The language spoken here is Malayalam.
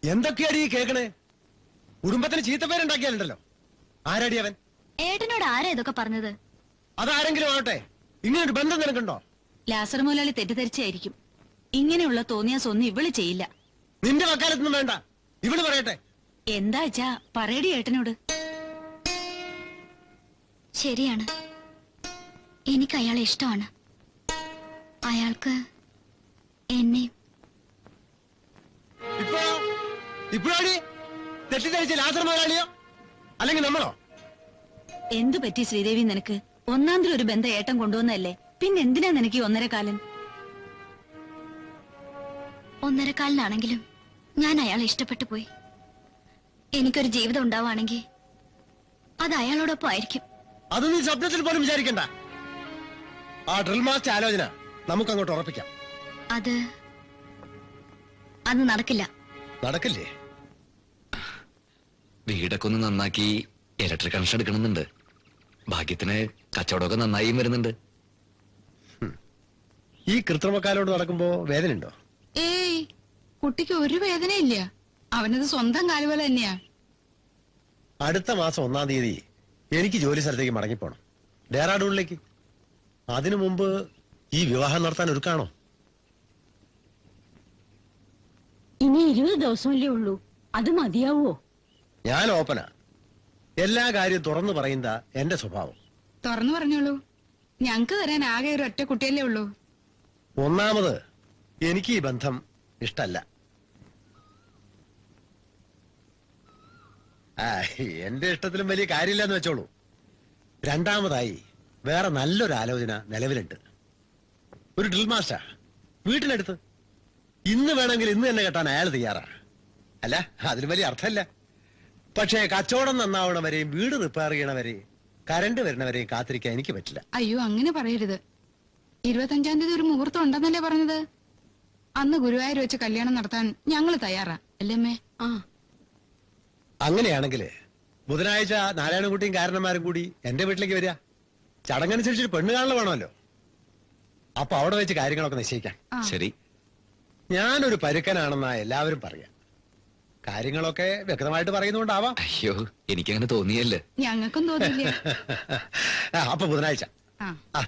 എന്തൊക്കെയാടി കേക്കണേ? കുടുംബത്തിന് ചീത്തപ്പേരുണ്ടാക്കിയാലുണ്ടല്ലോ. ആരാടി അവൻ? ഏട്ടനോട് ആരാ ഇതൊക്കെ പറഞ്ഞത്? അതാരെങ്കിലും ആവട്ടെ, ഇങ്ങനൊരു ബന്ധം നിനക്കുണ്ടോ? ലാസർ മുതലാളി തെറ്റിദ്ധരിച്ചായിരിക്കും. ഇങ്ങനെയുള്ള തോന്നിയാസൊന്നും ഇവള് ചെയ്യില്ല. നിന്റെ വക്കാലത്തൊന്നും വേണ്ട, ഇവള് പറയട്ടെ. എന്താച്ചാ പറയടി ഏട്ടനോട്. ശരിയാണ്, എനിക്ക് അയാളെ ഇഷ്ടമാണ്. അയാൾക്ക് എന്നെ ഇപ്പോഴാടി തെറ്റിദ്ധരിച്ച ലാസർ മുതലാളിയോ അല്ലെങ്കിൽ നമ്മളോ? എന്തു പറ്റി ശ്രീദേവി നിനക്ക്? ഒന്നാന്തരം ഒരു ബന്ധം ഏട്ടൻ കൊണ്ടുവന്നല്ലേ, പിന്നെ എന്തിനാ നിനക്ക് ഈ 1.5 കാലൻ? 1.5 കാലിനാണെങ്കിലും ഞാൻ അയാളെ ഇഷ്ടപ്പെട്ടു പോയി. എനിക്കൊരു ജീവിതം ഉണ്ടാവുകയാണെങ്കിൽ അത് അയാളോടൊപ്പം ആയിരിക്കും. അത് നീ സ്വപ്നത്തിൽ പോലും വിചാരിക്കണ്ട. ആ ഡ്രിൽ മാസ്റ്റർ ആലോചന നമുക്ക് അങ്ങോട്ട് ഉറപ്പിക്കാം. അത് നടക്കില്ല. നടക്കില്ലേ? വീടൊക്കെ ഒന്ന് നന്നാക്കി ഇലക്ട്രിക് കണക്ഷൻ എടുക്കണമെന്നുണ്ട്. ഭാഗ്യത്തിന് കച്ചവടമൊക്കെ നന്നായി വരുന്നുണ്ട്. ഈ കൃത്രിമക്കാലോട് നടക്കുമ്പോ വേദനയുണ്ടോ? ഏയ്, കുട്ടിക്ക് ഒരു വേദനയില്ല. അവനത് സ്വന്തം കാലുപോലെ തന്നെയാ. അടുത്ത മാസം 1-ാം തീയതി എനിക്ക് ജോലി സ്ഥലത്തേക്ക് മടങ്ങിപ്പോണം, ഡെറാഡൂണിലേക്ക്. അതിനു മുമ്പ് ഈ വിവാഹം നടത്താൻ ഒരുക്കാണോ? ഇനി 20 ദിവസമല്ലേ ഉള്ളൂ, അത് മതിയാവോ? ഞാൻ ഓപ്പനാ, എല്ലാ കാര്യവും തുറന്നു പറയുന്ന എന്റെ സ്വഭാവം. തുറന്നു പറഞ്ഞോളൂ. ഞങ്ങക്ക് തരാൻ ആകെ ഒരു ഒറ്റ കുട്ടിയല്ലേ ഉള്ളൂ. ഒന്നാമത് എനിക്ക് ഈ ബന്ധം ഇഷ്ടല്ല. എന്റെ ഇഷ്ടത്തിലും വലിയ കാര്യമില്ലെന്ന് വെച്ചോളൂ. രണ്ടാമതായി വേറെ നല്ലൊരു ആലോചന നിലവിലുണ്ട്. ഒരു ഡ്രിൽ മാസ്റ്റർ വീട്ടിനടുത്ത്. ഇന്ന് വേണമെങ്കിൽ ഇന്ന് തന്നെ കെട്ടാൻ അയാൾ തയ്യാറാ. അല്ല, അതിന് വലിയ അർത്ഥമല്ല. പക്ഷേ കച്ചവടം നന്നാവണവരെയും വീട് റിപ്പയർ ചെയ്യണവരെയും കരണ്ട് വരുന്നവരെയും കാത്തിരിക്കാൻ എനിക്ക് പറ്റില്ല. അയ്യോ, അങ്ങനെ പറയരുത്. 25-ാം തീയതി ഒരു മുഹൂർത്തം ഉണ്ടെന്നല്ലേ പറഞ്ഞത്? അന്ന് ഗുരുവായൂർ വെച്ച് കല്യാണം നടത്താൻ ഞങ്ങൾ തയ്യാറാ, അല്ലേ അമ്മേ? അങ്ങനെയാണെങ്കിൽ ബുധനാഴ്ച നാരായണൻകുട്ടിയും കാരണന്മാരും കൂടി എന്റെ വീട്ടിലേക്ക് വരിക. ചടങ്ങനുസരിച്ചൊരു പെണ്ണ് കാണൽ വേണമല്ലോ. അപ്പൊ അവിടെ വെച്ച് കാര്യങ്ങളൊക്കെ നിശ്ചയിക്കാം. ശരി. ഞാനൊരു പരുക്കനാണെന്നാ എല്ലാവരും പറയാം. കാര്യങ്ങളൊക്കെ വ്യക്തമായിട്ട് പറയുന്നുകൊണ്ടാവാം. അയ്യോ, എനിക്കങ്ങനെ തോന്നിയല്ലേ. ഞങ്ങൾക്കും തോന്നില്ല. അപ്പൊ ബുധനാഴ്ച. ആ.